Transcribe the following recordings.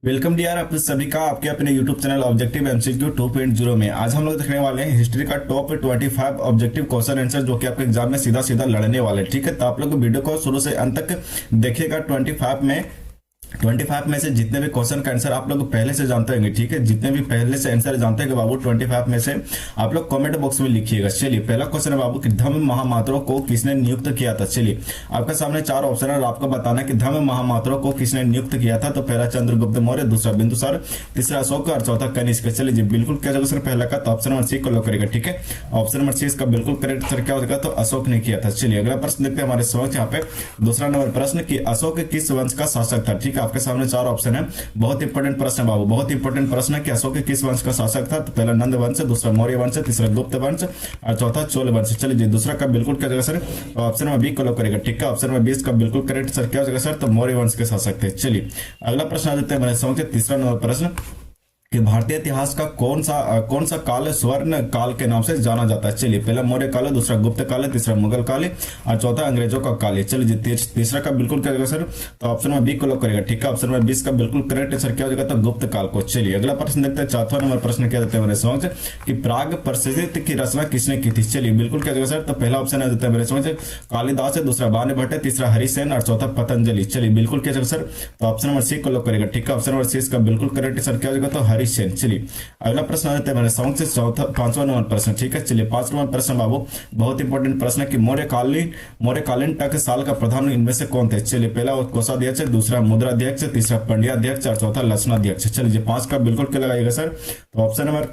Welcome dear आप सभी का आपके अपने YouTube चैनल ऑब्जेक्टिव एमसीक्यू 2.0 में। आज हम लोग देखने वाले हैं हिस्ट्री का टॉप 25 ऑब्जेक्टिव क्वेश्चन आंसर जो कि आपके एग्जाम में सीधा सीधा लड़ने वाले हैं। ठीक है, तो आप लोग वीडियो को शुरू से अंत तक देखिएगा। 25 में से जितने भी क्वेश्चन का आंसर आप लोग पहले से जानते होंगे, ठीक है, जितने भी पहले से आंसर जानते हैं बाबू 25 में से आप लोग कमेंट बॉक्स में लिखिएगा। चलिए, पहला क्वेश्चन है बाबू कि धम्म महामात्रों को किसने नियुक्त किया था। चलिए, आपके सामने चार ऑप्शन है और आपको बताना कि धम्म महामात्रों को किसने नियुक्त किया था। तो पहला चंद्रगुप्त मौर्य, दूसरा बिंदुसार, तीसरा अशोक और चौथा कनिष्क। चलिए जी, बिल्कुल क्या क्वेश्चन पहला का, तो ऑप्शन नंबर सी को लॉक करेगा। ठीक है, ऑप्शन नंबर सी इसका बिल्कुल करेक्ट आंसर क्या होगा, तो अशोक ने किया था। चलिए, अगला प्रश्न देखते हैं हमारे समक्ष यहाँ पे। दूसरा नंबर प्रश्न कि अशोक किस वंश का शासक था। ठीक है, आपके सामने चार ऑप्शन है, बहुत इंपॉर्टेंट प्रश्न है बाबू, बहुत इंपॉर्टेंट प्रश्न है कि अशोक किस वंश का शासक था। तो पहला नंद वंश, दूसरा मौर्य वंश, तीसरा गुप्त वंश और चौथा चोल वंश। चलिए जी, दूसरा का बिल्कुल क्या होगा सर, तो ऑप्शन नंबर बी को लॉक करेगा। ठीक है, ऑप्शन नंबर 20 का बिल्कुल करेक्ट सर क्या होगा सर, तो मौर्य वंश के शासक थे। चलिए, अगला प्रश्न आ जाता है मेरे समझ तीसरा नंबर प्रश्न कि भारतीय इतिहास का कौन सा काल स्वर्ण काल के नाम से जाना जाता है। चलिए, पहला मौर्य काल, दूसरा गुप्त काल, तीसरा मुगल काल और चौथा अंग्रेजों का काल। चलिए, तीसरा का बिल्कुल क्या होगा सर, तो ऑप्शन नंबर बी को लॉक करेगा। ठीक है, ऑप्शन नंबर 20 का बिल्कुल करेक्ट सर क्या हो जाएगा, तो गुप्त काल को। चलिए, अगला प्रश्न देखते हैं। चौथा नंबर प्रश्न क्या देते हैं मेरे समझ कि प्राग प्रसिद्ध की रचना किसने की थी। चलिए, बिल्कुल क्या होगा सर, तो पहला ऑप्शन देता है मेरे समझ कालिदास है, दूसरा बाणभट्ट, तीसरा हरिसेन और चौथा पतंजलि। चलिए, बिल्कुल क्या होगा सर, तो ऑप्शन नंबर सी को लॉक करेगा। ठीक है, ऑप्शन नंबर सी इसका बिल्कुल करेक्ट सर क्या हो जाएगा, तो हरिसेन। चलिए, अगला प्रश्न आ जाता है मेरे समझ से चौथा पांचवा नंबर प्रश्न। ठीक है, चलिए, पांचवा नंबर प्रश्न बाबू बहुत इंपॉर्टेंट प्रश्न है कि मौर्यकालीन टक साल का प्रधान इनमें से कौन थे। चलिए, पहला कोषाध्यक्ष, दूसरा मुद्राध्यक्ष, तीसरा पंड्याध्यक्ष और चौथा लक्षणाध्यक्ष। चलिए, पांच का बिल्कुल क्या लगाइएगा सर, तो ऑप्शन नंबर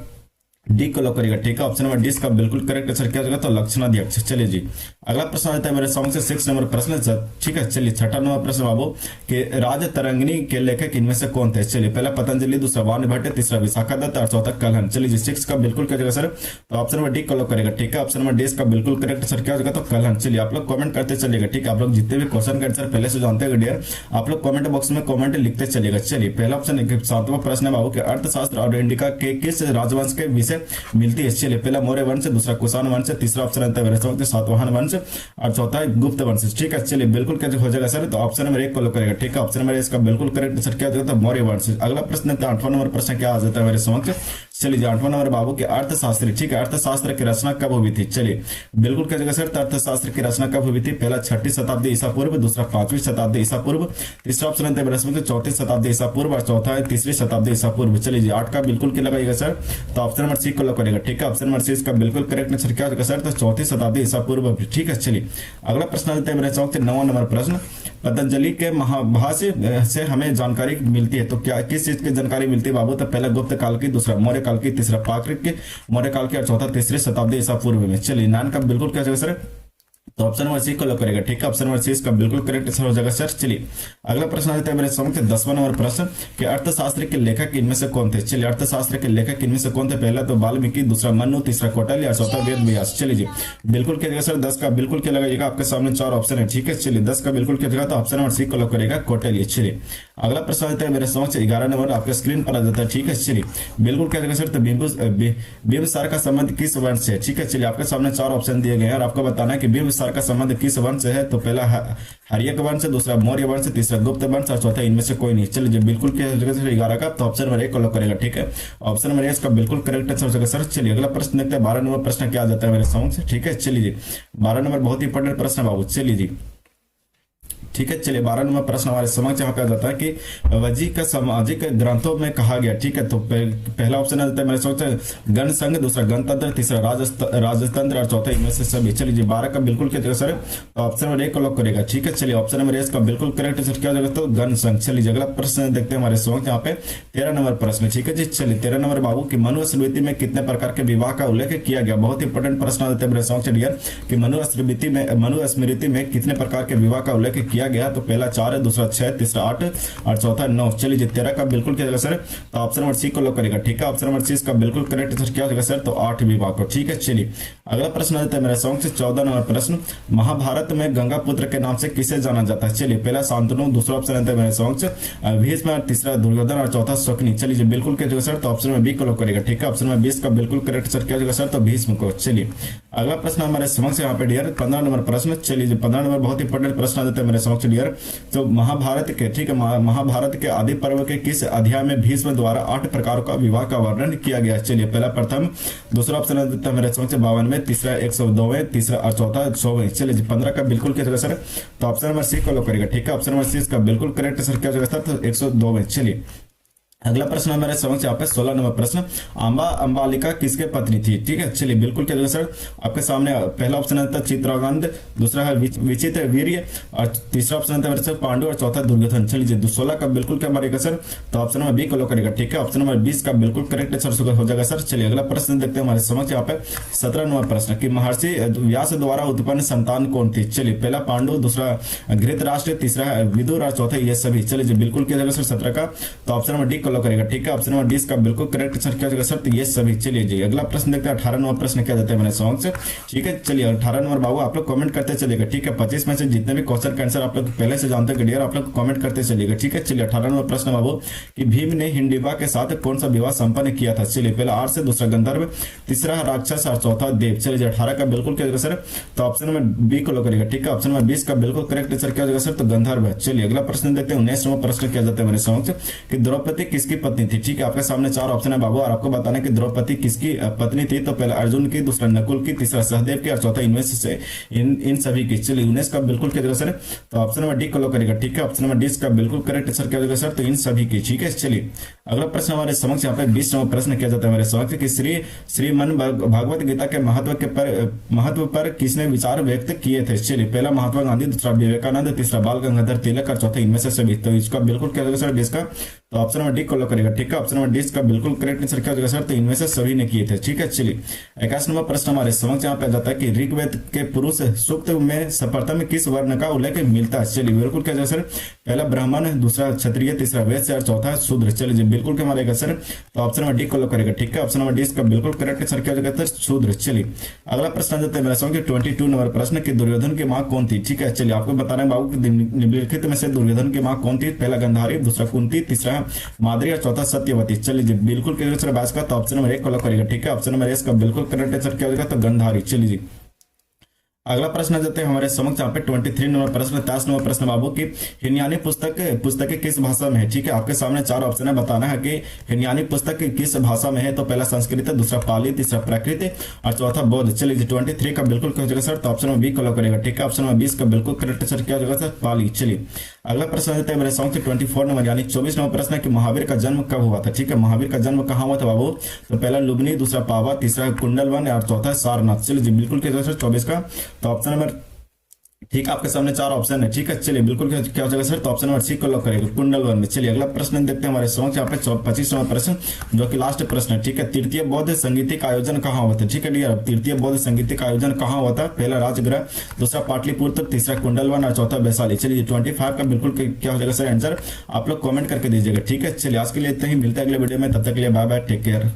डी को लॉक करेगा। ठीक है, ऑप्शन नंबर डी का बिल्कुल करेक्ट आंसर क्या होगा, तो लक्षणाध्यक्ष। चलिए जी, अगला प्रश्न आता है मेरे समझ से 6 नंबर प्रश्न। ठीक है, चलिए, छठा नंबर प्रश्न बाबू कि राज तरंगिणी के लेखक इनमें से कौन थे। चलिए, पहला पतंजलि, दूसरा बाणभट्ट, तीसरा विशाखादत्त और चौथा कलहन। चलिए जी, 6 का बिल्कुल क्या होगा सर, तो ऑप्शन नंबर डी को लॉक करेगा। ठीक है, ऑप्शन नंबर डी का बिल्कुल करेक्ट आंसर क्या होगा, तो कलहन। चलिए, आप लोग कमेंट करते चलिएगा। ठीक है, आप लोग जितने भी क्वेश्चन का आंसर पहले से जानते हैं डियर, आप लोग कमेंट बॉक्स में कमेंट लिखते चलिएगा। चलिए, पहला ऑप्शन सातवां प्रश्न है बाबू के अर्थशास्त्र और इंडिका के किस राजवंश के विषय मिलती है। चलिए, पहला मौर्य वंश, दूसरा कुषाण वंश, तीसरा ऑप्शन आता है मेरे समझ सातवाहन वंश और चौथा गुप्त वंश। ठीक है, चलिए, बिल्कुल क्या हो जाएगा सर, तो ऑप्शन नंबर 1 को लॉक करेगा। ठीक है, ऑप्शन नंबर इसका बिल्कुल करेक्ट आंसर क्या होगा, तो मौर्य वंश। अगला प्रश्न है 8वां नंबर प्रश्न क्या आ जाता है मेरे समक्ष। चलिए, 8वां नंबर बाबू के अर्थशास्त्री। ठीक है, अर्थशास्त्र की रचना कब हुई थी। चलिए, बिल्कुल क्या होगा सर, तो अर्थशास्त्र की रचना कब हुई थी। पहला 6वीं शताब्दी ईसा पूर्व, दूसरा 5वीं शताब्दी ईसा पूर्व, तीसरा ऑप्शन आता है मेरे समक्ष 4वीं शताब्दी ईसा पूर्व और चौथा है 3वीं शताब्दी ईसा पूर्व। चलिए जी, 8 का बिल्कुल क्या लगाइएगा सर, तो ऑप्शन नंबर सी को लॉक करेगा। ठीक है, ऑप्शन नंबर सी इसका बिल्कुल करेक्ट आंसर क्या होगा सर, तो 4वीं शताब्दी ईसा पूर्व। ठीक है, चलिए, अगला प्रश्न देते हैं मेरे समक्ष 9वां नंबर प्रश्न। पतंजलि के महाभाष्य से हमें जानकारी मिलती है, तो क्या किस चीज की जानकारी मिलती है बाबू, तो पहला गुप्त काल की, दूसरा मौर्य काल की, तीसरा प्राकृत के मौर्य काल की और चौथा 3वीं शताब्दी ईसा पूर्व में। चलिए, 9 का बिल्कुल क्या होगा सर, तो ऑप्शन नंबर सी को लॉक करेगा। ठीक है, ऑप्शन नंबर सी इसका बिल्कुल करेक्ट आंसर हो जाएगा सर। चलिए, अगला प्रश्न आता है मेरे समक्ष 10वां नंबर प्रश्न कि अर्थशास्त्र के लेखक इनमें से कौन थे। चलिए, अर्थशास्त्र के लेखक इनमें से कौन थे, पहला तो वाल्मीकि, दूसरा मनु, तीसरा कौटिल्य और चौथा वेद व्यास। चलिए जी, बिल्कुल क्या सर, 10 का बिल्कुल क्या लगाइएगा, आपके सामने 4 ऑप्शन है। ठीक है, चलिए, 10 का बिल्कुल क्या, तो ऑप्शन नंबर सी को लॉक करेगा, कौटिल्य। चलिए, अगला प्रश्न आता है मेरे समक्ष 11 नंबर आपके स्क्रीन पर आ जाता है। ठीक है, चलिए, बिल्कुल क्या सर, तो बिंबिसार का संबंध किस वंश से है। ठीक है, चलिए, आपके सामने 4 ऑप्शन दिए गए हैं और आपको बताना है कि बिंबिसार का संबंध किस वंश है। तो पहला हर्यक वंश, दूसरा मौर्य वंश, तीसरा गुप्त वंश और चौथा इनमें से कोई नहीं। चलिए, बिल्कुल क्या 11 का, तो ऑप्शन नंबर 1 को लॉक करेगा। ठीक है, ऑप्शन नंबर 1 का बिल्कुल करेक्ट आंसर हो जाएगा सर। चलिए, अगला प्रश्न देखते हैं 12 नंबर प्रश्न क्या आ जाता है मेरे समक्ष। ठीक है, चलिए जी, 12 नंबर बहुत इंपॉर्टेंट प्रश्न है बाबू। चलिए जी, ठीक है, चलिए, 12 नंबर प्रश्न हमारे समक्ष यहाँ पे आ जाता है कि वजीह का सामाजिक ग्रंथों में कहा गया। ठीक है, तो पहला ऑप्शन आ जाता है मेरे समक्ष गण संघ, दूसरा गणतंत्र, तीसरा राजतंत्र और चौथा इनमें से सभी। चलिए जी, 12 का बिल्कुल क्या सर, तो ऑप्शन नंबर 1 को लॉक करेगा। ठीक है, चलिए, ऑप्शन नंबर 1 का बिल्कुल करेक्ट आंसर क्या होगा, तो गण संघ। चलिए, अगला प्रश्न देखते हैं हमारे समक्ष यहाँ पे 13 नंबर प्रश्न। ठीक है जी, चलिए, 13 नंबर बाबू की मनुस्मृति में कितने प्रकार के विवाह का उल्लेख किया गया। बहुत इंपॉर्टेंट प्रश्न आ जाते हैं मेरे समक्ष डियर कि मनुस्मृति में कितने प्रकार के विवाह का उल्लेख किया गया। तो पहला 4 है, दूसरा 6, तीसरा 8 और चौथा 9। चलिए जी, 13 का बिल्कुल क्या होगा सर, तो ऑप्शन नंबर सी को लॉक करेगा। ठीक है, ऑप्शन नंबर सी इसका बिल्कुल करेक्ट आंसर क्या होगा सर, तो 8 विवाह को। ठीक है, चलिए, अगला प्रश्न आता है मेरे समक्ष 14 नंबर प्रश्न। महाभारत में गंगा पुत्र के नाम से किसे जाना जाता है। चलिए, पहला शांतनु, दूसरा ऑप्शन आता है मेरे समक्ष भीष्म, तीसरा दुर्योधन और चौथा शकुनी। चलिए जी, बिल्कुल क्या होगा सर, तो ऑप्शन नंबर बी को लॉक करेगा। ठीक है, ऑप्शन नंबर 20 का बिल्कुल करेक्ट आंसर क्या होगा सर, तो भीष्म को। चलिए, अगला प्रश्न हमारे समक्ष यहाँ पे डियर 15 नंबर प्रश्न। चलिए जी, 15 नंबर बहुत इंपॉर्टेंट प्रश्न आ जाता है मेरे समक्ष डियर। तो महाभारत के, ठीक है, महाभारत के आदि पर्व के किस अध्याय में भीष्म द्वारा 8 प्रकारों का विवाह का वर्णन किया गया? चलिए पहला प्रथम, दूसरा ऑप्शन देता है मेरे समक्ष 52वें, तीसरा 102वें, तीसरा और चौथा 100वें। चलिए 15 का बिल्कुल क्या जगह सर, तो ऑप्शन नंबर सी को लो करेगा, ठीक है। ऑप्शन नंबर सी इसका बिल्कुल करेक्ट सर, क्या जगह था, तो 102वें। चलिए अगला प्रश्न हमारे समक्ष यहाँ पे 16 नंबर प्रश्न, अंबालिका किसके पत्नी थी? ठीक है, चलिए बिल्कुल क्या जगह सर, आपके सामने पहला ऑप्शन आता है चित्रांगद, दूसरा है विचित्र वीर्य, और तीसरा ऑप्शन आता है मेरे सर पांडु, और चौथा दुर्योधन। चलिए 16 का बिल्कुल क्या मारेगा सर, तो ऑप्शन नंबर बी को लो करेगा, ठीक है। ऑप्शन नंबर 20 का बिल्कुल करेक्ट सर हो जाएगा सर। चलिए अगला प्रश्न देखते हैं हमारे समक्ष यहाँ पे 17 नंबर प्रश्न कि महर्षि व्यास द्वारा उत्पन्न संतान कौन थी? चलिए पहला पांडु, दूसरा धृतराष्ट्र, तीसरा विदुर और चौथा ये सभी। चलिए बिल्कुल क्या जाएगा सर 17 का, तो ऑप्शन नंबर डी को लो करेगा, ठीक है। ऑप्शन नंबर 20 का बिल्कुल करेक्ट सर क्या जाएगा सर, तो ये सभी। चलिए जी अगला प्रश्न देखते हैं 18 नंबर प्रश्न क्या देते हैं मैंने समक्ष, ठीक है। चलिए 18 नंबर बाबू आप लोग कमेंट करते चलिएगा, ठीक है। 25 में से जितने भी क्वेश्चन का आंसर आप लोग पहले से जानते हैं डियर, आप लोग कमेंट करते चलिएगा, ठीक है। चलिए 18 नंबर प्रश्न बाबू कि भीम ने हिंडिबा के साथ कौन सा विवाह संपन्न किया था? चलिए पहला आर से, दूसरा गंधर्व, तीसरा राक्षस और चौथा देव। चलिए 18 का बिल्कुल क्या जाएगा सर, तो ऑप्शन नंबर बी को लो करेगा, ठीक है। ऑप्शन नंबर 20 का बिल्कुल करेक्ट सर क्या जाएगा सर, तो गंधर्व। चलिए अगला प्रश्न देखते हैं 19 नंबर प्रश्न क्या जाता है मेरे समक्ष कि द्रौपदी किसकी पत्नी थी? ठीक है, आपके सामने 4 ऑप्शन है बाबू, और आपको बताना कि द्रौपदी किसकी पत्नी थी। तो पहला अर्जुन की, दूसरा नकुल की, तीसरा सहदेव की, और चौथा इनमें से इन सभी की। चलिए 19 का बिल्कुल क्या जाएगा सर, तो ऑप्शन नंबर डी को लो करेगा, ठीक है। ऑप्शन नंबर 20 का बिल्कुल करेक्ट सर क्या जाएगा सर, तो इन सभी की, ठीक है। चलिए अगला प्रश्न हमारे समक्ष यहाँ पे 20 नंबर प्रश्न क्या जाता है मेरे समक्ष कि श्रीमन भागवत गीता के महत्व पर किसने विचार व्यक्त किए थे? चलिए पहला महात्मा गांधी, दूसरा विवेकानंद, तीसरा बाल गंगाधर तिलक, और चौथा इनमें से सभी। तो इसका बिल्कुल क्या जाएगा सर 20 का, तो ऑप्शन नंबर डी को लो करेगा, ठीक है। ऑप्शन नंबर 20 का बिल्कुल करेक्ट आंसर क्या होगा सर, तो इनमें से सभी ने किए थे, ठीक है। चलिए 21 नंबर प्रश्न हमारे समक्ष यहाँ पे जाता है कि ऋग्वेद के पुरुष सूक्त में सर्वप्रथम किस वर्ण का उल्लेख मिलता है? चलिए बिल्कुल क्या जाएगा सर, पहला ब्राह्मण, दूसरा क्षत्रिय, तीसरा वैश्य और चौथा शूद्र। चलिए बिल्कुल क्या मारेगा सर, तो ऑप्शन नंबर डी को लो करेगा, ठीक है। ऑप्शन नंबर 20 का बिल्कुल करेक्ट आंसर क्या हो जाएगा सर, शूद्र। चलिए अगला प्रश्न जाता है मेरे समक्ष 22 नंबर प्रश्न की दुर्योधन की मां कौन थी? ठीक है, चलिए आपको बता रहे हैं बाबू की निम्नलिखित में से दुर्योधन की मां कौन थी? पहला गंधारी, दूसरा कुंती, तीसरा माद्री और चौथा सत्यवती। चलिए बिल्कुल करेक्ट सर 22 का, तो ऑप्शन नंबर 1 को लो करेगा, ठीक है। ऑप्शन नंबर 1 का बिल्कुल करेक्ट आंसर क्या हो जाएगा, तो गंधारी। चलिए जी अगला प्रश्न देते हैं हमारे समक्ष यहाँ पे 23 नंबर प्रश्न, 23 नंबर प्रश्न बाबू की हिनयानी पुस्तक किस भाषा में है? ठीक है, आपके सामने 4 ऑप्शन है, बताना है कि हिनयानी पुस्तक किस भाषा में है। तो पहला संस्कृत, दूसरा पाली, तीसरा प्राकृत और चौथा बौद्ध। चलिए 23 का बिल्कुल क्या हो जाएगा सर, तो ऑप्शन नंबर बी को लो करेगा, ठीक है। ऑप्शन नंबर 20 का बिल्कुल करेक्ट सर क्या हो जाएगा सर, पाली। चलिए अगला प्रश्न देते हैं मेरे समक्ष 24 नंबर यानी 24 नंबर प्रश्न है कि महावीर का जन्म कब हुआ था? ठीक है, महावीर का जन्म कहाँ हुआ था बाबू? तो पहला लुबनी, दूसरा पावा, तीसरा कुंडलवन और चौथा सारनाथ। चलिए बिल्कुल क्या सर 24 का, तो ऑप्शन नंबर, ठीक है, आपके सामने 4 ऑप्शन है, ठीक है। चलिए बिल्कुल क्या हो जाएगा सर, तो ऑप्शन नंबर सी को लॉक करेगा, कुंडलवन में। चलिए अगला प्रश्न देखते हैं हमारे समक्ष यहाँ पे 25 नंबर प्रश्न जो कि लास्ट प्रश्न है, ठीक है। तृतीय बौद्ध संगीत का आयोजन कहाँ हुआ था? ठीक है डियर, तृतीय बौद्ध संगीत का आयोजन कहाँ हुआ था? पहला राजगृह, दूसरा पाटलिपुत्र, तीसरा कुंडलवन और चौथा वैशाली। चलिए 25 का बिल्कुल क्या हो जाएगा सर आंसर, आप लोग कमेंट करके दीजिएगा, ठीक है। चलिए आज के लिए इतना ही, मिलते हैं अगले वीडियो में, तब तक के लिए बाय बाय, टेक केयर।